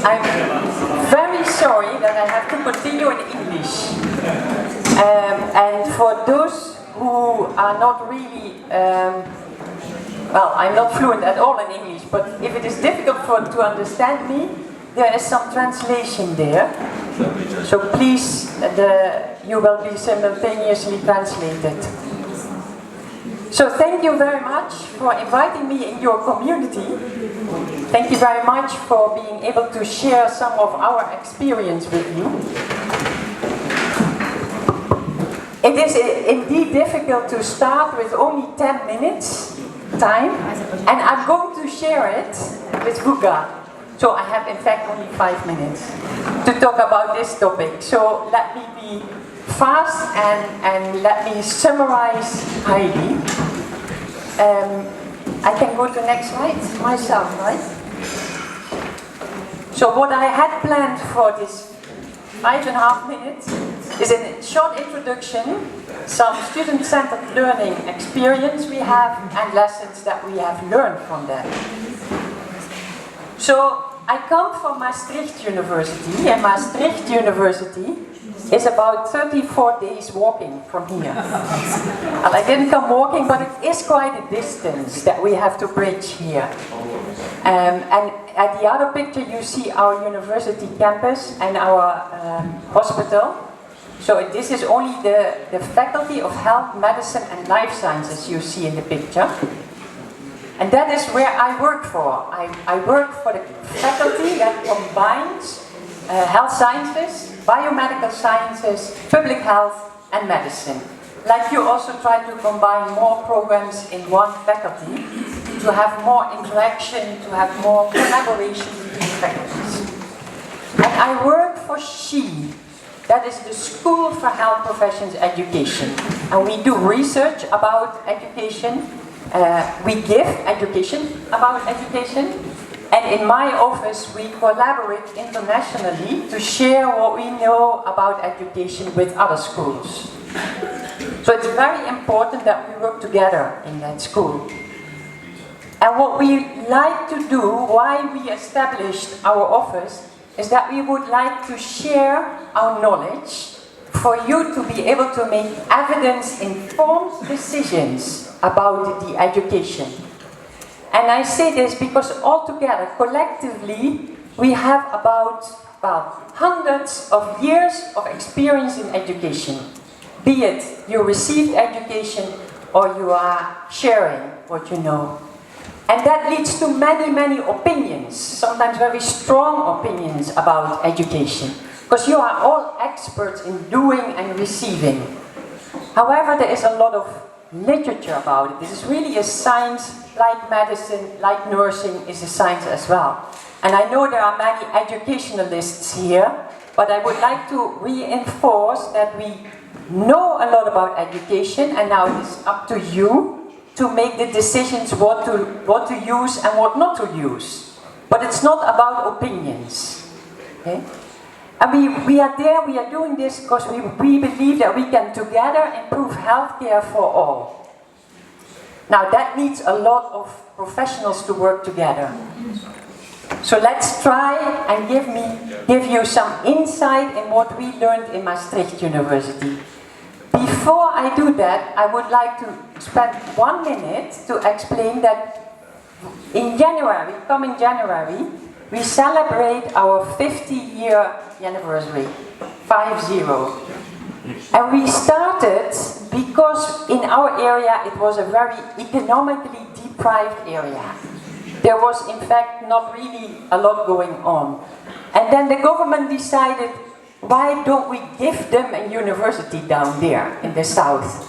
I'm very sorry that I have to continue in English. And for those who are not really, well, I'm not fluent at all in English, but if it is difficult to understand me, there is some translation there. So please, you will be simultaneously translated. So thank you very much for inviting me in your community. Thank you very much for being able to share some of our experience with you. It is indeed difficult to start with only 10 minutes time, and I'm going to share it with Vuga. So I have in fact only 5 minutes to talk about this topic. So let me be fast and let me summarize highly. I can go to the next slide myself, right? So what I had planned for this 5.5 minutes is a short introduction, some student-centered learning experience we have, and lessons that we have learned from that. So I come from Maastricht University, and Maastricht University is about 34 days walking from here. And I didn't come walking, but it is quite a distance that we have to bridge here. And at the other picture you see our university campus and our hospital. So this is only the Faculty of Health, Medicine and Life Sciences you see in the picture. And that is where I work for. I work for the faculty that combines health sciences, biomedical sciences, public health and medicine. Like you also try to combine more programs in one faculty to have more interaction, to have more collaboration between faculties. And I work for SHE, that is the School for Health Professions Education. And we do research about education, we give education about education, and in my office we collaborate internationally to share what we know about education with other schools. So it's very important that we work together in that school. And what we like to do, why we established our office, is that we would like to share our knowledge for you to be able to make evidence-informed decisions about the education. And I say this because altogether, collectively, we have about, well, hundreds of years of experience in education. Be it you received education or you are sharing what you know. And that leads to many, many opinions, sometimes very strong opinions about education. Because you are all experts in doing and receiving. However, there is a lot of literature about it. This is really a science, like medicine, like nursing is a science as well. And I know there are many educationalists here, but I would like to reinforce that we know a lot about education, and now it is up to you to make the decisions what to use and what not to use. But it's not about opinions. Okay? And we are doing this because we believe that we can together improve healthcare for all. Now that needs a lot of professionals to work together. So let's try and give you some insight in what we learned in Maastricht University. Before I do that, I would like to spend 1 minute to explain that in January, coming January, we celebrate our 50-year anniversary, 50. And we started because in our area it was a very economically deprived area. There was in fact not really a lot going on. And then the government decided, why don't we give them a university down there in the south?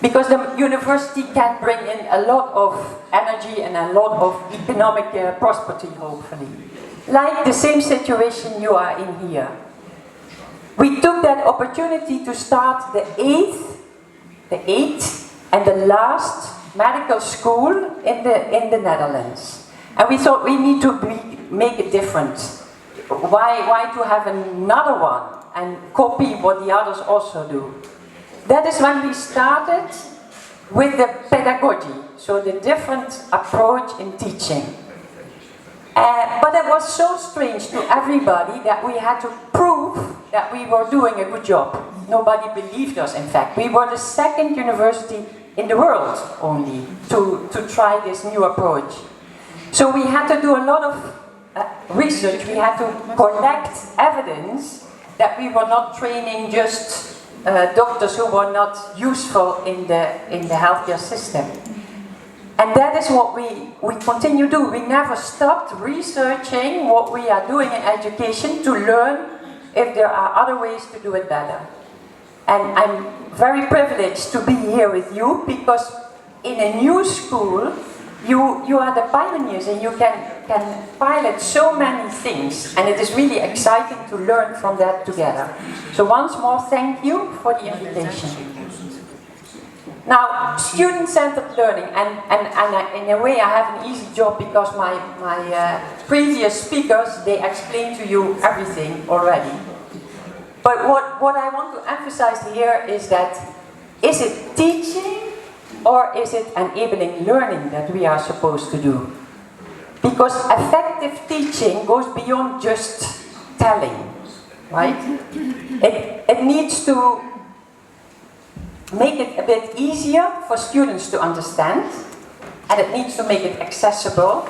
Because the university can bring in a lot of energy and a lot of economic prosperity, hopefully. Like the same situation you are in here. We took that opportunity to start the eighth and the last medical school in the Netherlands. And we thought we need to make a difference. Why to have another one and copy what the others also do? That is when we started with the pedagogy, so the different approach in teaching. But it was so strange to everybody that we had to prove that we were doing a good job. Nobody believed us, in fact. We were the second university in the world only to try this new approach. So we had to do a lot of research. We had to collect evidence that we were not training just doctors who were not useful in the healthcare system. And that is what we continue to do. We never stopped researching what we are doing in education to learn if there are other ways to do it better. And I'm very privileged to be here with you because in a new school, you are the pioneers and you can pilot so many things. And it is really exciting to learn from that together. So once more, thank you for the invitation. Now, student-centered learning, and in a way I have an easy job because my previous speakers, they explained to you everything already. But what I want to emphasize here is that, is it teaching or is it enabling learning that we are supposed to do? Because effective teaching goes beyond just telling, right? It needs to make it a bit easier for students to understand, and it needs to make it accessible.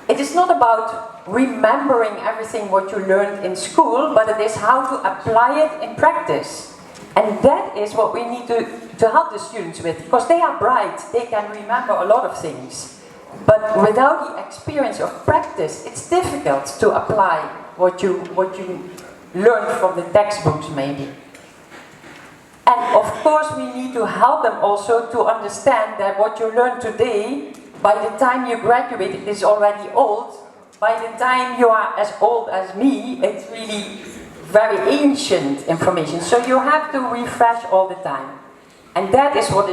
It is not about remembering everything what you learned in school, but it is how to apply it in practice. And that is what we need to help the students with, because they are bright, they can remember a lot of things. But without the experience of practice, it's difficult to apply what you learned from the textbooks maybe. And of course we need to help them also to understand that what you learn today, by the time you graduate, it is already old. By the time you are as old as me, it's really very ancient information. So you have to refresh all the time. And that is what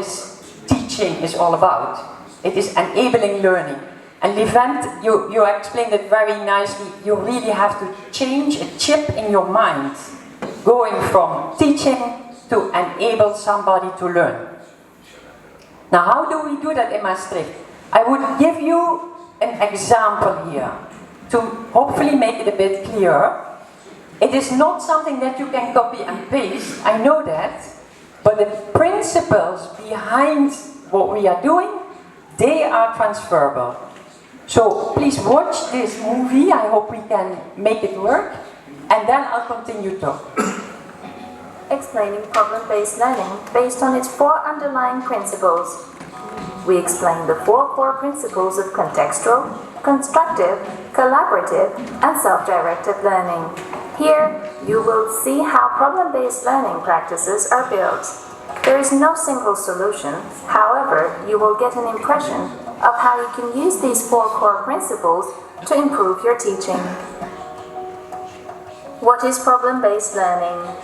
teaching is all about. It is enabling learning. And Levent, you explained it very nicely. You really have to change a chip in your mind, going from teaching to enable somebody to learn. Now, how do we do that in Maastricht? I would give you an example here to hopefully make it a bit clearer. It is not something that you can copy and paste, I know that, but the principles behind what we are doing, they are transferable. So please watch this movie, I hope we can make it work, and then I'll continue talk. Explaining problem-based learning based on its 4 underlying principles. We explain the 4 core principles of contextual, constructive, collaborative, and self-directed learning. Here, you will see how problem-based learning practices are built. There is no single solution, however, you will get an impression of how you can use these 4 core principles to improve your teaching. What is problem-based learning?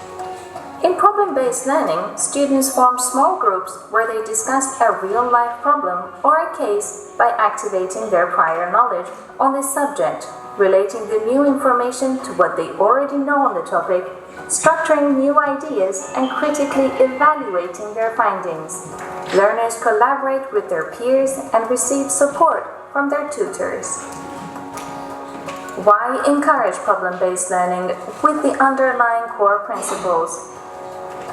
In problem-based learning, students form small groups where they discuss a real-life problem or a case by activating their prior knowledge on this subject, relating the new information to what they already know on the topic, structuring new ideas, and critically evaluating their findings. Learners collaborate with their peers and receive support from their tutors. Why encourage problem-based learning with the underlying core principles?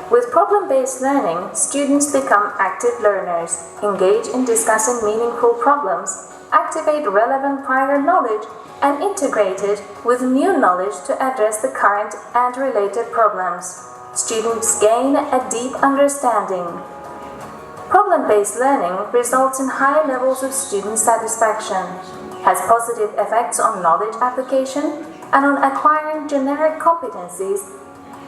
With problem-based learning, students become active learners, engage in discussing meaningful problems, activate relevant prior knowledge, and integrate it with new knowledge to address the current and related problems. Students gain a deep understanding. Problem-based learning results in high levels of student satisfaction, has positive effects on knowledge application, and on acquiring generic competencies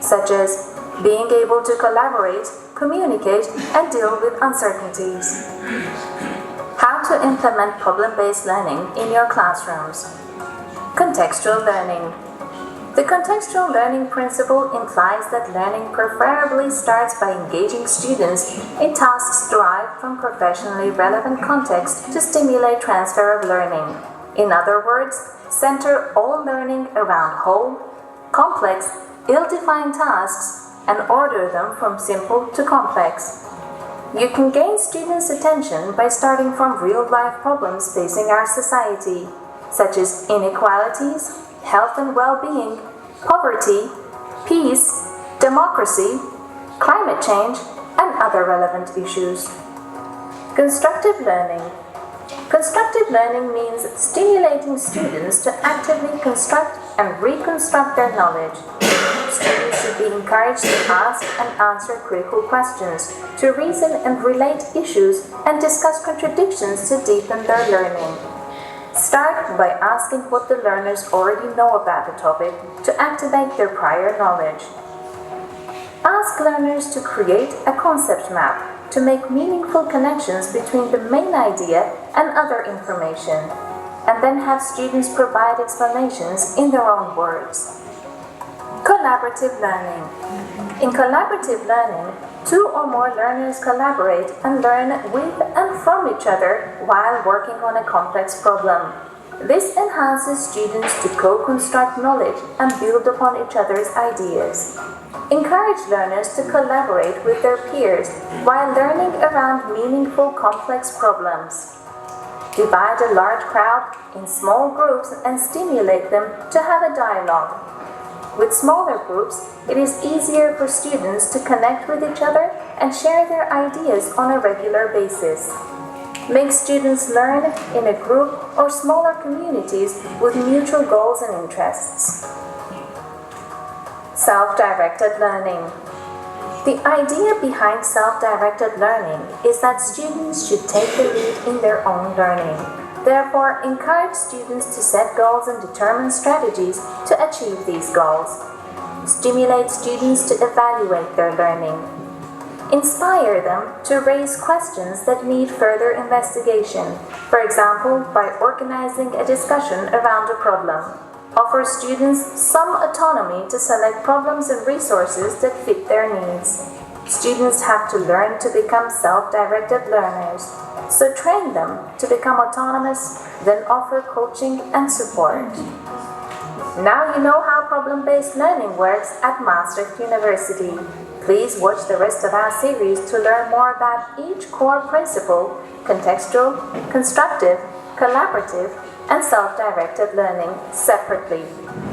such as being able to collaborate, communicate, and deal with uncertainties. How to implement problem-based learning in your classrooms. Contextual learning. The contextual learning principle implies that learning preferably starts by engaging students in tasks derived from professionally relevant context to stimulate transfer of learning. In other words, center all learning around whole, complex, ill-defined tasks and order them from simple to complex. You can gain students' attention by starting from real-life problems facing our society. such as inequalities, health and well-being, poverty, peace, democracy, climate change, and other relevant issues. Constructive learning. Constructive learning means stimulating students to actively construct and reconstruct their knowledge. Students should be encouraged to ask and answer critical questions, to reason and relate issues, and discuss contradictions to deepen their learning. Start by asking what the learners already know about the topic to activate their prior knowledge. Ask learners to create a concept map to make meaningful connections between the main idea and other information, and then have students provide explanations in their own words. Collaborative learning. In collaborative learning, two or more learners collaborate and learn with and from each other while working on a complex problem. This enhances students to co-construct knowledge and build upon each other's ideas. Encourage learners to collaborate with their peers while learning around meaningful complex problems. Divide a large crowd in small groups and stimulate them to have a dialogue. With smaller groups, it is easier for students to connect with each other and share their ideas on a regular basis. Make students learn in a group or smaller communities with mutual goals and interests. Self-directed learning. The idea behind self-directed learning is that students should take the lead in their own learning. Therefore, encourage students to set goals and determine strategies to achieve these goals. Stimulate students to evaluate their learning. Inspire them to raise questions that need further investigation, for example, by organizing a discussion around a problem. Offer students some autonomy to select problems and resources that fit their needs. Students have to learn to become self-directed learners, so train them to become autonomous, then offer coaching and support. Now you know how problem-based learning works at Maastricht University. Please watch the rest of our series to learn more about each core principle: contextual, constructive, collaborative, and self-directed learning separately,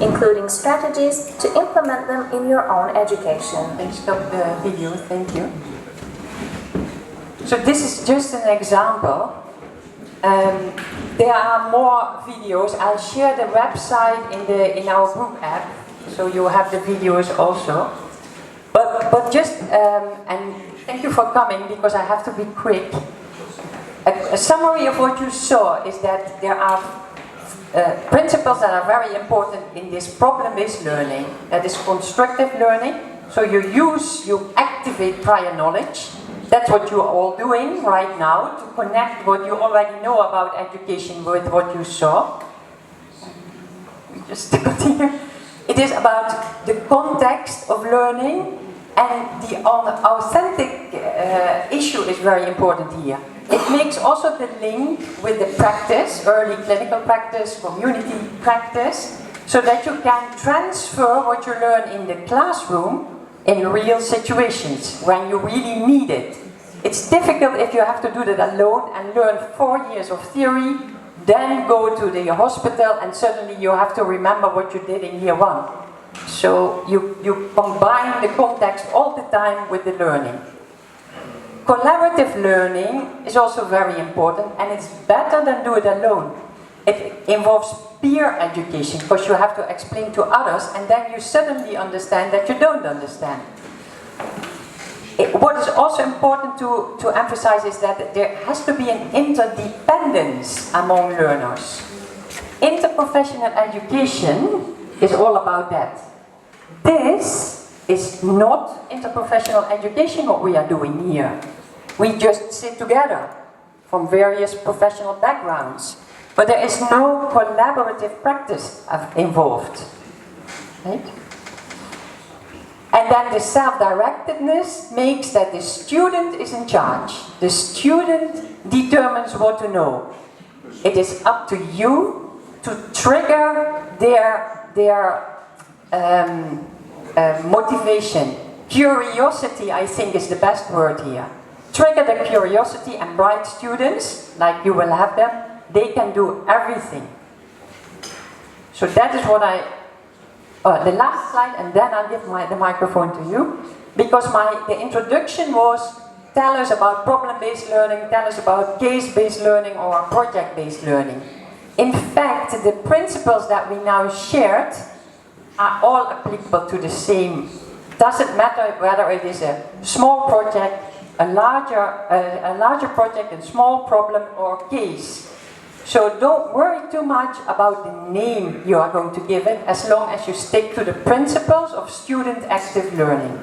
including strategies to implement them in your own education. Please stop the video, thank you. So this is just an example. There are more videos. I'll share the website in our group app, so you have the videos also. But just, and thank you for coming, because I have to be quick. A summary of what you saw is that there are principles that are very important in this problem-based learning. That is constructive learning. So you activate prior knowledge. That's what you're all doing right now, to connect what you already know about education with what you saw. Just to continue. It is about the context of learning, and the authentic issue is very important here. It makes also the link with the practice, early clinical practice, community practice, so that you can transfer what you learn in the classroom in real situations when you really need it. It's difficult if you have to do that alone and learn 4 years of theory, then go to the hospital and suddenly you have to remember what you did in year 1. So you combine the context all the time with the learning. Collaborative learning is also very important, and it's better than do it alone. It involves peer education, because you have to explain to others and then you suddenly understand that you don't understand. What is also important to emphasize is that there has to be an interdependence among learners. Interprofessional education is all about that. This is not interprofessional education what we are doing here. We just sit together from various professional backgrounds. But there is no collaborative practice involved. Right? And then the self-directedness makes that the student is in charge. The student determines what to know. It is up to you to trigger their motivation. Curiosity, I think, is the best word here. Trigger the curiosity, and bright students, like you will have them, they can do everything. So that is what the last slide, and then I'll give the microphone to you. Because the introduction was, tell us about problem-based learning, tell us about case-based learning or project-based learning. In fact, the principles that we now shared are all applicable to the same. Doesn't matter whether it is a small project, a larger project, a small problem or case. So don't worry too much about the name you are going to give it, as long as you stick to the principles of student active learning.